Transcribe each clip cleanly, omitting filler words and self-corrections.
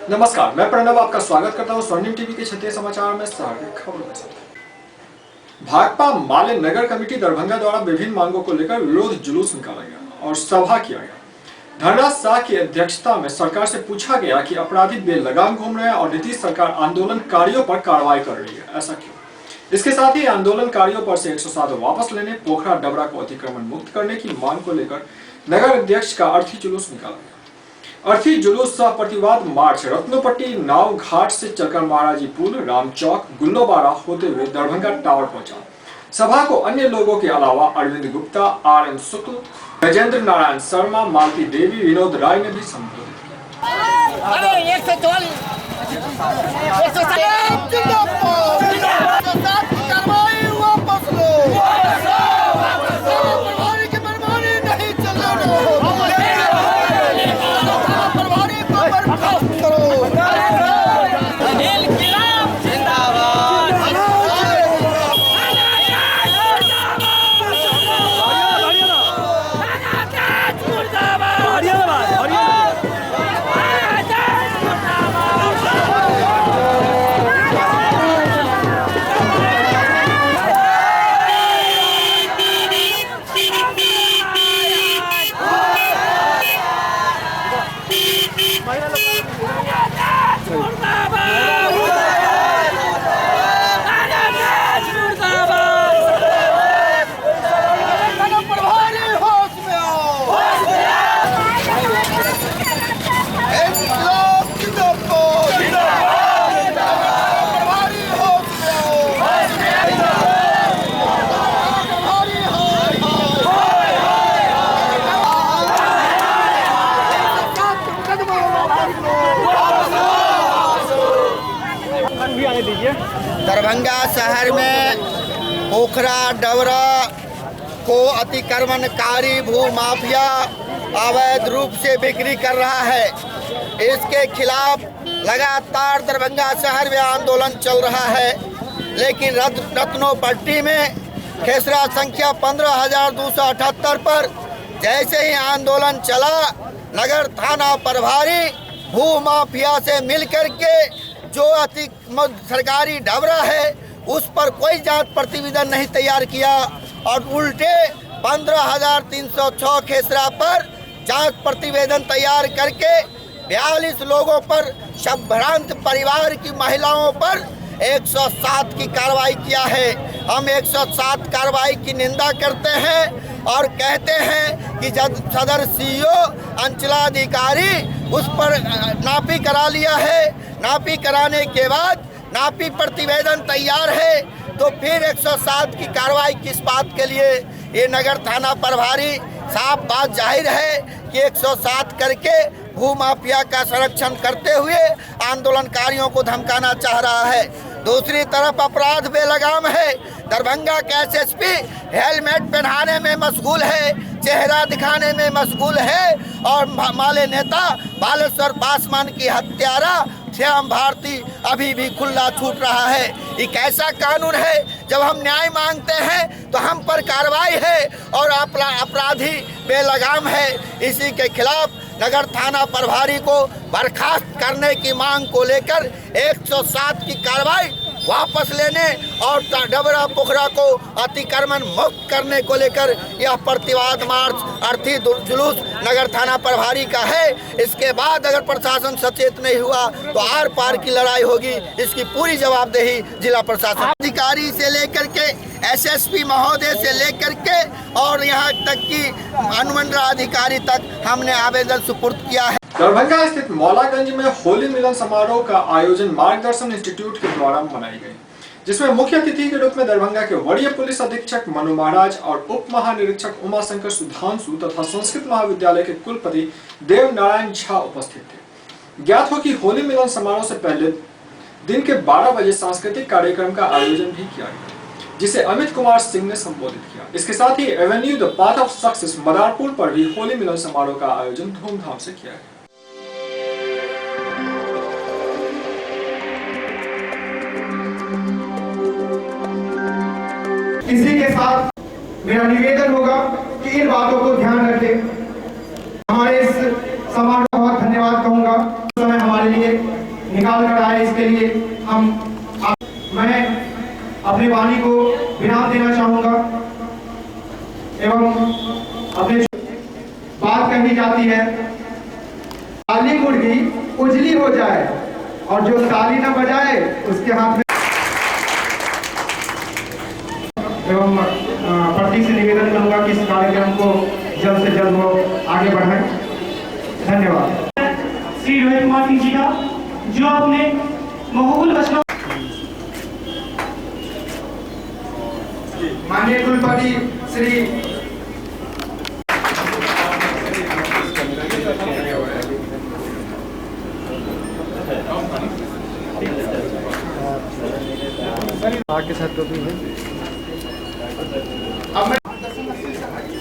नमस्कार, मैं प्रणव आपका स्वागत करता हूं स्वर्णिम टीवी के क्षेत्रीय समाचार में खबरों के साथ। भाकपा माले नगर कमेटी दरभंगा द्वारा विभिन्न मांगों को लेकर विरोध जुलूस निकाला गया और सभा किया गया। धर्मराज शाह की अध्यक्षता में सरकार से पूछा गया कि अपराधी बेलगाम घूम रहे हैं और नीतीश सरकार आंदोलनकारियों पर कार्रवाई कर रही है, ऐसा क्यों? इसके साथ ही आंदोलनकारियों पर से 107 वापस लेने, पोखरा डबरा को अतिक्रमण मुक्त करने की मांग को लेकर नगर अध्यक्ष का अर्थी जुलूस निकाला गया। अर्थी जुलूस सह प्रतिवाद मार्च रत्नोपट्टी नाव घाट से चलकर महाराजी पुल, राम चौक, गुल्लोबारा होते हुए दरभंगा टावर पहुंचा। सभा को अन्य लोगों के अलावा अरविंद गुप्ता, आर.एन. शुक्ल, गजेंद्र नारायण शर्मा, मालती देवी, विनोद राय ने भी संबोधित दरभंगा शहर में पोखरा डबरा को अतिक्रमणकारी भू माफिया अवैध रूप से बिक्री कर रहा है। इसके खिलाफ लगातार दरभंगा शहर में आंदोलन चल रहा है, लेकिन रत्नोपट्टी में खेसरा संख्या 15,278 पर जैसे ही आंदोलन चला, नगर थाना प्रभारी भू माफिया से मिलकर के जो सरकारी डबरा है उस पर कोई जांच प्रतिवेदन नहीं तैयार किया और उल्टे 15,306 खेसरा पर जांच प्रतिवेदन तैयार करके 42 लोगों पर, संभ्रांत परिवार की महिलाओं पर 107 की कार्रवाई किया है। हम 107 कार्रवाई की निंदा करते हैं और कहते हैं कि जब सदर सीईओ अंचलाधिकारी उस पर नापी करा लिया है, नापी कराने के बाद नापी प्रतिवेदन तैयार है, तो फिर 107 की कार्रवाई किस बात के लिए? ये नगर थाना प्रभारी साफ बात जाहिर है कि 107 करके भू माफिया का संरक्षण करते हुए आंदोलनकारियों को धमकाना चाह रहा है। दूसरी तरफ अपराध बेलगाम है। दरभंगा के एसएसपी हेलमेट पहनाने में मशगूल है, चेहरा दिखाने में मशगूल है और माले नेता बालेश्वर पासवान की हत्यारा श्याम भारती अभी भी खुला छूट रहा है। ये कैसा कानून है? जब हम न्याय मांगते हैं तो हम पर कार्रवाई है और अपराधी बेलगाम है। इसी के खिलाफ नगर थाना प्रभारी को बर्खास्त करने की मांग को लेकर 107 की कार्रवाई वापस लेने और डबरा पोखरा को अतिक्रमण मुक्त करने को लेकर यह प्रतिवाद मार्च अर्थी जुलूस नगर थाना प्रभारी का है। इसके बाद अगर प्रशासन सचेत नहीं हुआ तो आर पार की लड़ाई होगी। इसकी पूरी जवाबदेही जिला प्रशासन अधिकारी से लेकर के एसएसपी महोदय से लेकर के और यहाँ तक कि अनुमंडलाधिकारी तक हमने आवेदन सुपुर्द किया है। दरभंगा स्थित मौलागंज में होली मिलन समारोह का आयोजन मार्गदर्शन इंस्टीट्यूट के द्वारा मनाई गई, जिसमें मुख्य अतिथि के रूप में दरभंगा के वरीय पुलिस अधीक्षक मनु महाराज और उप महानिरीक्षक उमाशंकर सुधांशु तथा संस्कृत महाविद्यालय के कुलपति देव नारायण झा उपस्थित थे। ज्ञात हो कि होली मिलन समारोह से पहले दिन के 12 बजे सांस्कृतिक कार्यक्रम का आयोजन भी किया गया, जिसे अमित कुमार सिंह ने संबोधित किया। इसके साथ ही avenue the path of success Madarpur पर भी होली मिलन समारोह का आयोजन धूमधाम से किया गया। इसी के साथ मेरा निवेदन होगा कि इन बातों को ध्यान रखें। हमारे इस समारोह में बहुत धन्यवाद कहूंगा। समय हमारे लिए अपनी वाणी को विराम देना चाहूंगा एवं अपने बात कही जाती है, काली मुर्गी उजली हो जाए और जो ताली न बजाए उसके हाथ में। एवं प्रतीक से निवेदन करूंगा कि इस कार्यक्रम को जल्द से जल्द वो आगे बढ़ाएं। धन्यवाद। श्री रोहित कुमार सिंह जी का, जो अपने महबूल वचनों माननीय कुलपति श्री के साथ टोपी है। अब मैं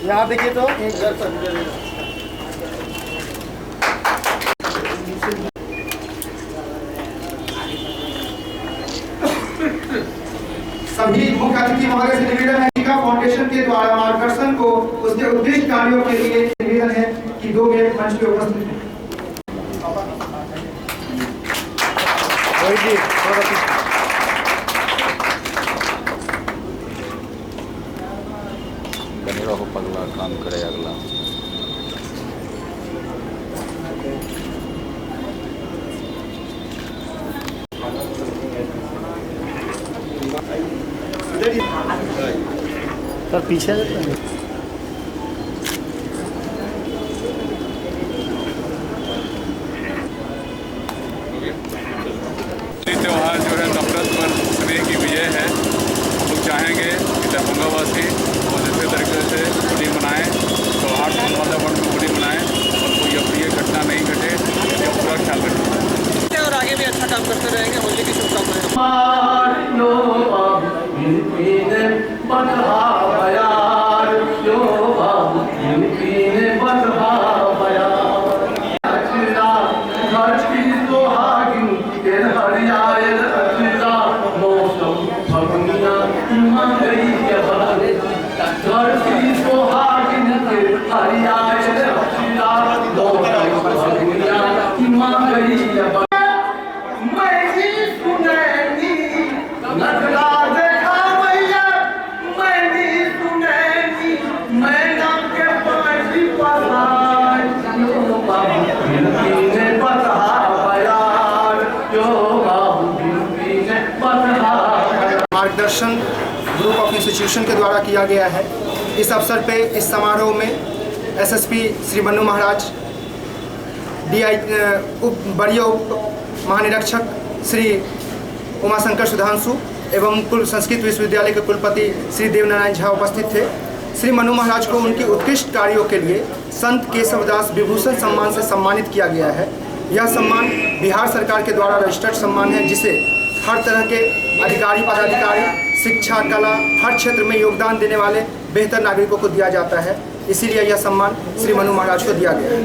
यहाँ देखिए तो सभी मुख्य अतिथि महोदय से निवेदन है कि फाउंडेशन के द्वारा मार्गदर्शन को उसके उद्दिष्ट कार्यों के लिए निवेदन है कि 2 मिनट मंच पे उपस्थित हैं। को पगला काम करे अगला। सर पीछे त्योहार जो है नफरत पर स्नेह की विजय है। हम लोग चाहेंगे कि दरभंगावासी बहुत अच्छे तरीके से होली मनाएं, सौहार्द वातावरण में होली मनाएं और कोई अप्रिय घटना नहीं घटे, इसका पूरा ख्याल रखें और आगे भी अच्छा काम करते रहेंगे। होली की शुभकामनाएं। मार्गदर्शन ग्रुप ऑफ इंस्टीट्यूशन के द्वारा किया गया है। इस अवसर पे इस समारोह में एसएसपी श्री मन्नू महाराज, वरीय उप महानिरीक्षक श्री उमाशंकर सुधांशु एवं कुल संस्कृत विश्वविद्यालय के कुलपति श्री देवनारायण झा उपस्थित थे। श्री मन्नू महाराज को उनके उत्कृष्ट कार्यों के लिए संत केशवदास विभूषण सम्मान से सम्मानित किया गया है। यह सम्मान बिहार सरकार के द्वारा रजिस्टर्ड सम्मान है, जिसे हर तरह के अधिकारी पदाधिकारी, शिक्षा, कला, हर क्षेत्र में योगदान देने वाले बेहतर नागरिकों को दिया जाता है। इसीलिए यह सम्मान श्री मन्नू महाराज को दिया गया है।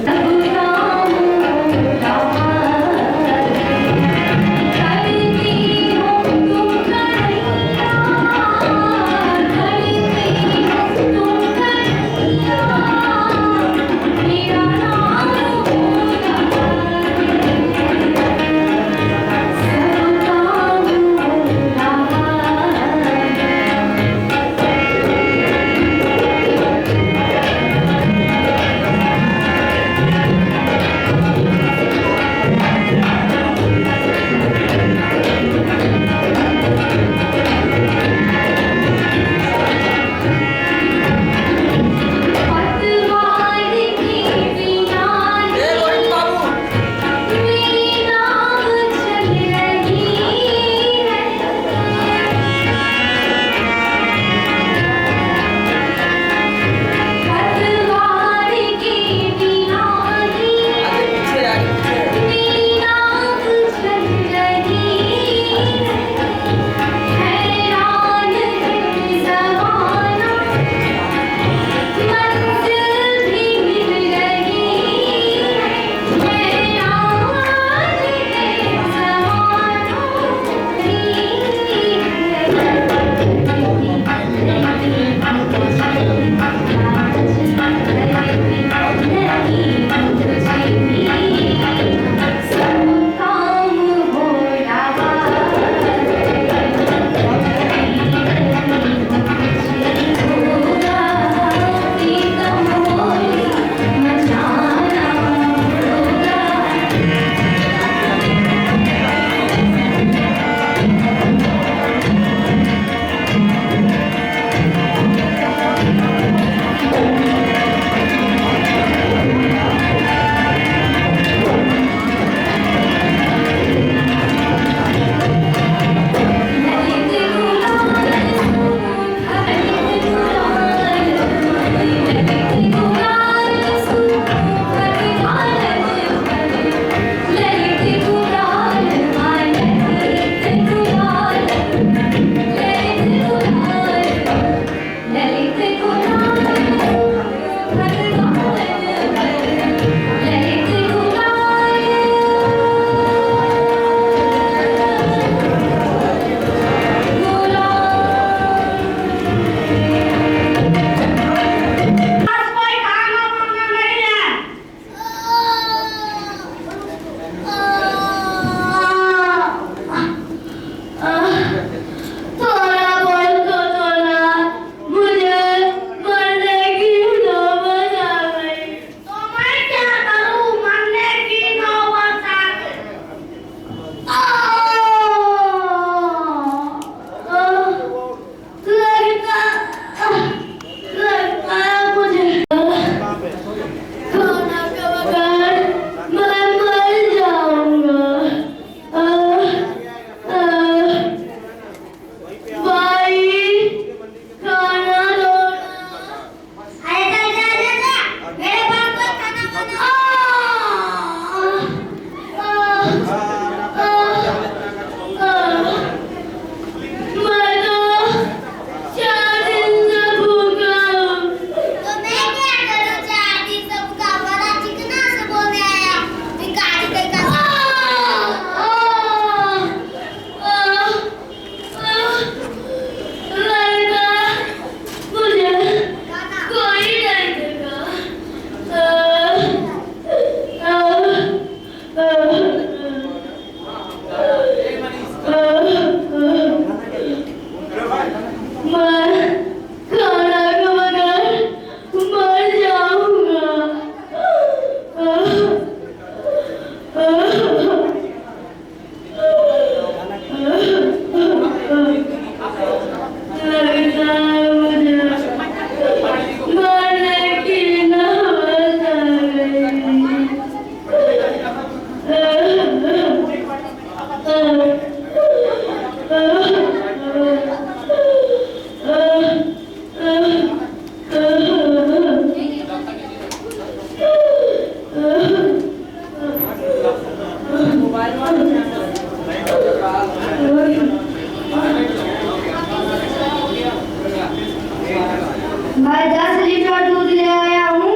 मैं 10 लीटर दूध ले आया हूँ।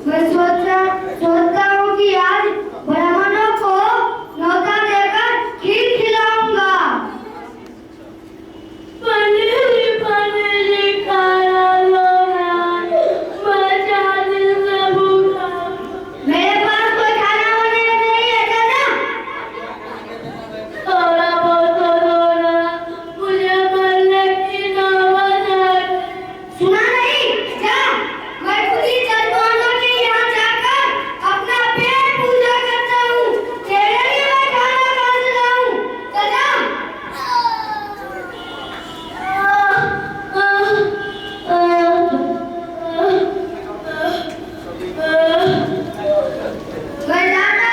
मैं सोचता हूँ कि आज ब्राह्मणों को न्योता देकर खीर खिलाऊंगा। मेरे पास कोई खाना वाने नहीं है ना? सुना नहीं क्या? मैं खुद ही चंदवानों के यहाँ जाकर अपना पेट पूजा करता हूँ। तेरे लिए मैं खाना कहाँ से लाऊं? चला। मैं जाता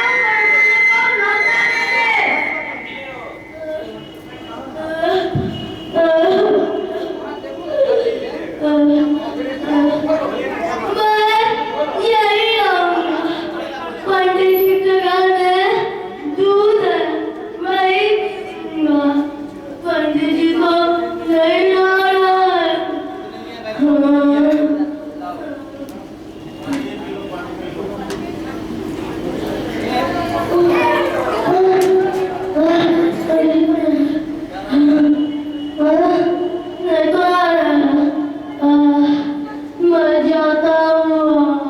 हूँ, मुझे कौन न्योता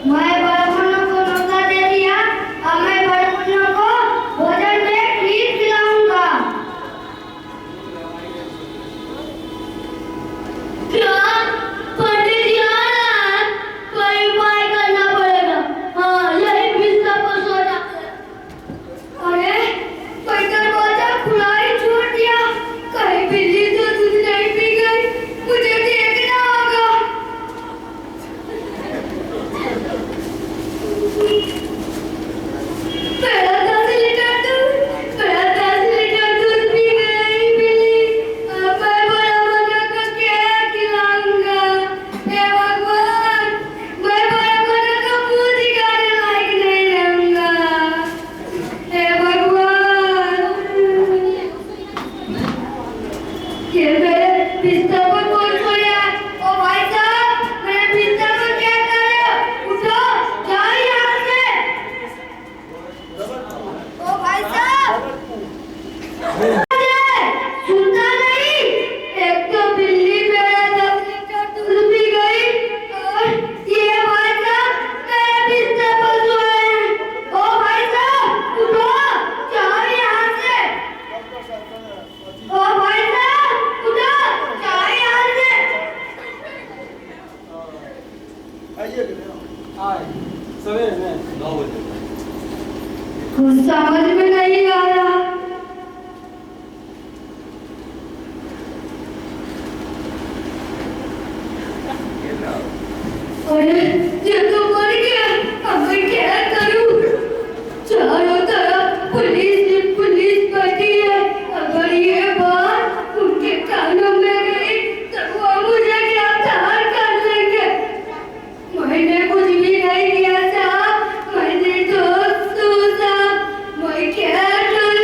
मैं ब्राह्मणों को न्योता दे दिया। अब मैं ब्राह्मणों को भोजन में खीर खिलाऊंगा। क्या पंडित जी आ रहा है? कोई उपाय करना पड़ेगा। हाँ, यही बिस्तर पर सो जाते हैं। अरे कोई दरवाजा खुला ही छोड़ दिया। कहीं बिल्ली तो दूध नहीं पी गई। मुझे देखना होगा। मेरा 10 लीटर दूध पी गई बिल्ली। अब मैं ब्राह्मणों को क्या खिलाऊंगा? हे भगवान, मैं ब्राह्मणों को मुंह दिखाने लायक नहीं रहूंगा। हे भगवान, ये मेरे बिस्तर पर कौन सोया है? ओ भाई साहब, मेरे बिस्तर पर क्या कर रहे हो? उठो, जाओ यहाँ से। ओ भाई साहब, सुनता नहीं? एक तो बिल्ली मेरा 10 लीटर दूध पी गई और ये भाई साहब मेरे बिस्तर पर सोए हैं। ओ भाई साहब, उठो, जाओ यहाँ से। ओ भाई साहब, उठो, जाओ यहाँ से। कुछ समझ में नहीं आ रहा। अरे ये तो मर गया। अब मैं क्या करूं? चारों तरफ पुलिस ही पुलिस बैठी है। अगर ये बात उनके कानों में गई तो वो मुझे गिरफ्तार कर लेंगे। मैंने कुछ भी नहीं किया साहब। मैंने दोस्त साहब, मैं क्या करूं?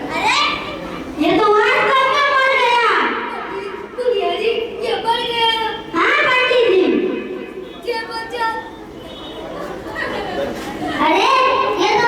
ये तो आज कब का पड़ गया? गुड़िया जी, ये पड़ गया। हाँ पंडित जी। ये बचा। अरे ये तो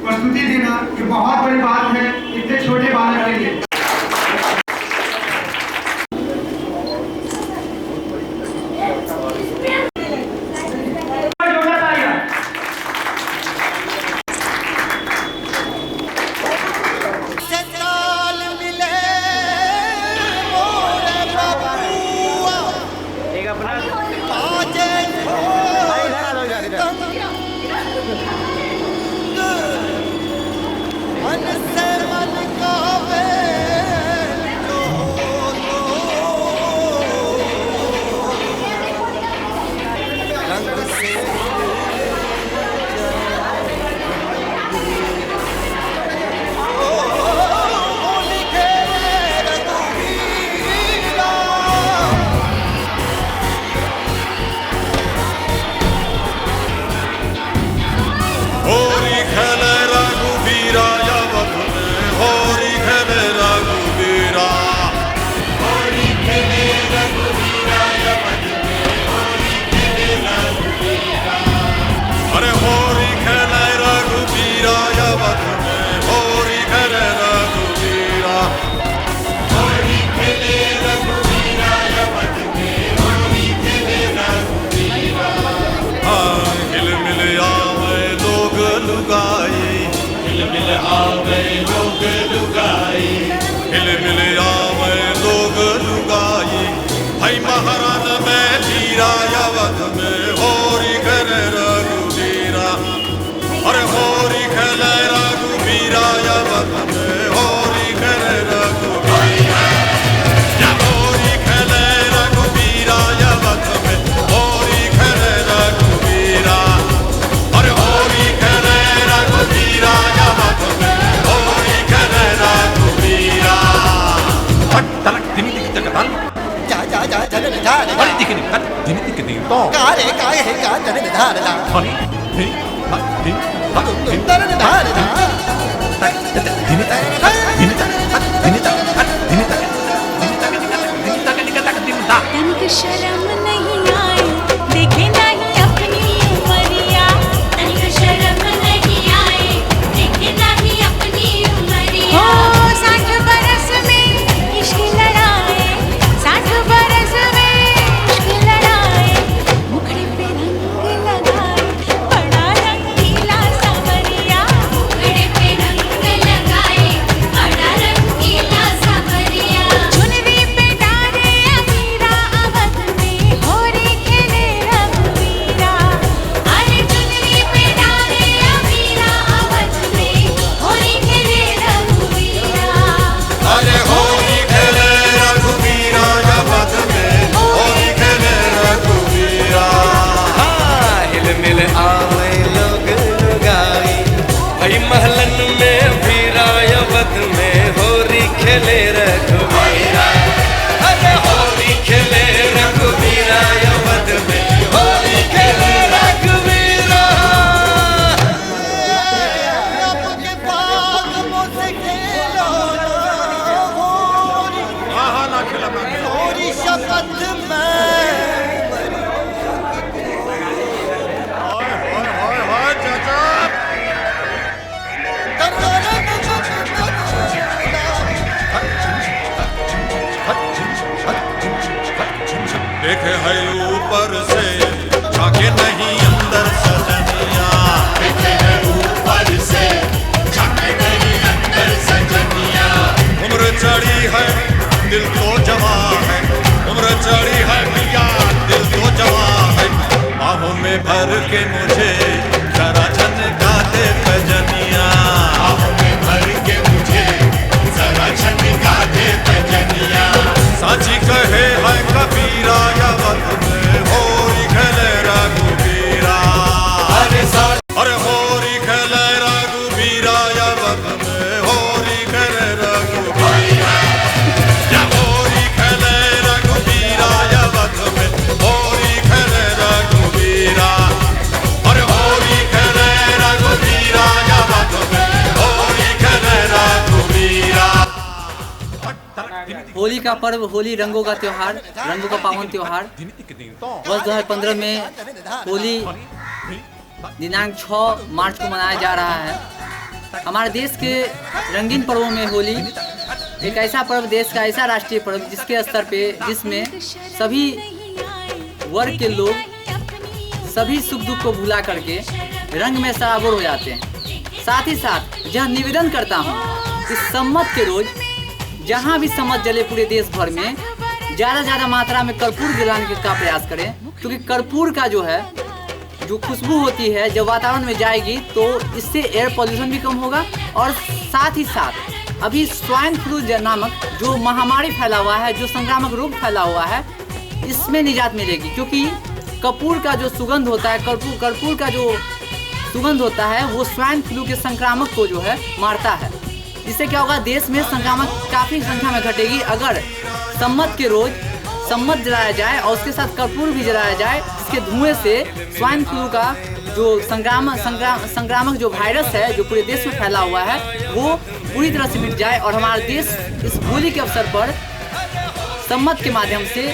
प्रस्तुति देना ये बहुत बड़ी बात है इतने छोटे बालक के लिए। शर्म नहीं आए देखे नहीं अपनी उमरिया, तनिक शर्म नहीं आए देखे नहीं अपनी उमरिया। 60 बरस में इश्क लड़ाए, 60 बरस में इश्क लड़ाए, मुखड़े पे रंग लगाए बड़ा रंगीला सांवरिया, मुखड़े पे रंग लगाए बड़ा रंगीला सांवरिया। चुनरी पे डारे अमीरा अवध में होरी खेले रघुवीरा, अरे चुनरी पे डारे अमीरा अवध में होरी खेले रघुवीरा। अरे होली खेले रघुवीरा अवध में होली खेले रघुवीरा। हिल मिल आवे लोग लुगाई, भाई महलन में वीरा अवध में होरी खेले रघुवीरा। अरे होली खेले रघुवीरा अवध में होली खेले रघुवीरा। रब के पास मुझसे खेलो होरी, होरी शपथ में देखे है ऊपर से झाके नहीं अंदर सजनिया, देखे है ऊपर से झाके नहीं अंदर सजनिया। उम्र चढ़ी है दिल तो जवा है, उम्र चढ़ी है भैया दिल तो जवा है। बाहों में भर के मुझे जरा झनका दे भजनिया, बाहों में भर के मुझे जरा झनका दे भजनिया। साची कहे है कबीरा अवध में होरी खेले रघुवीरा। अरे होरी खेले रघुवीरा अवध में होरी खेले रघुवीरा। या होरी खेले रघुवीरा अवध में होरी खेले रघुवीरा। का पर्व होली रंगों का त्यौहार, रंगों का पावन त्यौहार। वर्ष 2015 में होली दिनांक 6 मार्च को मनाया जा रहा है। हमारे देश के रंगीन पर्वों में होली एक ऐसा पर्व, देश का ऐसा राष्ट्रीय पर्व जिसके स्तर पे, जिसमें सभी वर्ग के लोग सभी सुख दुख को भुला करके रंग में सराबोर हो जाते हैं। साथ ही साथ यह निवेदन करता हूँ कि सम्मत के रोज जहाँ भी सम्मत जले पूरे देश भर में ज़्यादा से ज़्यादा मात्रा में कर्पूर जलाने का प्रयास करें, क्योंकि कर्पूर का जो है जो खुशबू होती है जब वातावरण में जाएगी तो इससे एयर पॉल्यूशन भी कम होगा और साथ ही साथ अभी स्वाइन फ्लू नामक जो महामारी फैला हुआ है, जो संक्रामक रोग फैला हुआ है, इसमें निजात मिलेगी। क्योंकि कपूर का जो सुगंध होता है, कर्पूर का जो सुगंध होता है वो स्वाइन फ्लू के संक्रामक को जो है मारता है। इससे क्या होगा, देश में संक्रामक काफ़ी संख्या में घटेगी अगर सम्मत के रोज सम्मत जलाया जाए और उसके साथ कर्पूर भी जलाया जाए। इसके धुएं से स्वाइन फ्लू का जो संक्रामक जो वायरस है जो पूरे देश में फैला हुआ है वो पूरी तरह से मिट जाए और हमारा देश इस होली के अवसर पर सम्मत के माध्यम से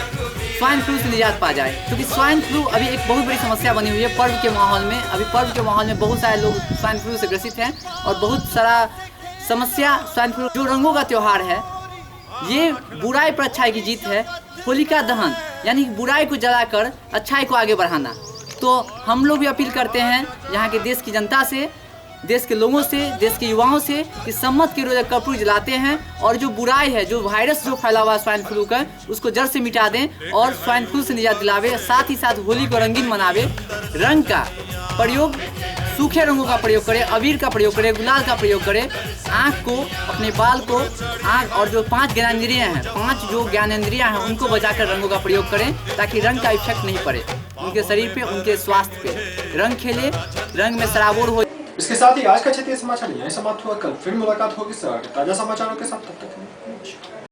स्वाइन फ्लू से निजात पा जाए। क्योंकि स्वाइन फ्लू अभी एक बहुत बड़ी समस्या बनी हुई है पर्व के माहौल में। अभी पर्व के माहौल में बहुत सारे लोग स्वाइन फ्लू से ग्रसित हैं और बहुत सारा समस्या स्वाइन फ्लू। जो रंगों का त्यौहार है ये बुराई पर अच्छाई की जीत है। होलिका दहन यानी बुराई को जलाकर अच्छाई को आगे बढ़ाना। तो हम लोग भी अपील करते हैं यहाँ के देश की जनता से, देश के लोगों से, देश के युवाओं से कि सम्मत के रोज कर्पूर जलाते हैं और जो बुराई है, जो वायरस जो फैला हुआ है स्वाइन फ्लू का, उसको जड़ से मिटा दें और स्वाइन फ्लू से निजात दिलावे। साथ ही साथ होली को रंगीन मनावे। रंग का प्रयोग सूखे रंगों का प्रयोग करें, अबीर का प्रयोग करें, गुलाल का प्रयोग करें। आँख को, अपने बाल को, आँख और जो 5 ज्ञानेंद्रियाँ हैं, 5 जो ज्ञानेंद्रियाँ हैं उनको बचाकर रंगों का प्रयोग करें ताकि रंग का इफेक्ट नहीं पड़े उनके शरीर पे, उनके स्वास्थ्य पे। रंग खेले, रंग में सराबोर हो। इसके साथ ही आज का क्षेत्रीय समाचार यहीं समाप्त हुआ। कल फिर मुलाकात होगी ताज़ा समाचारों के साथ। तब तक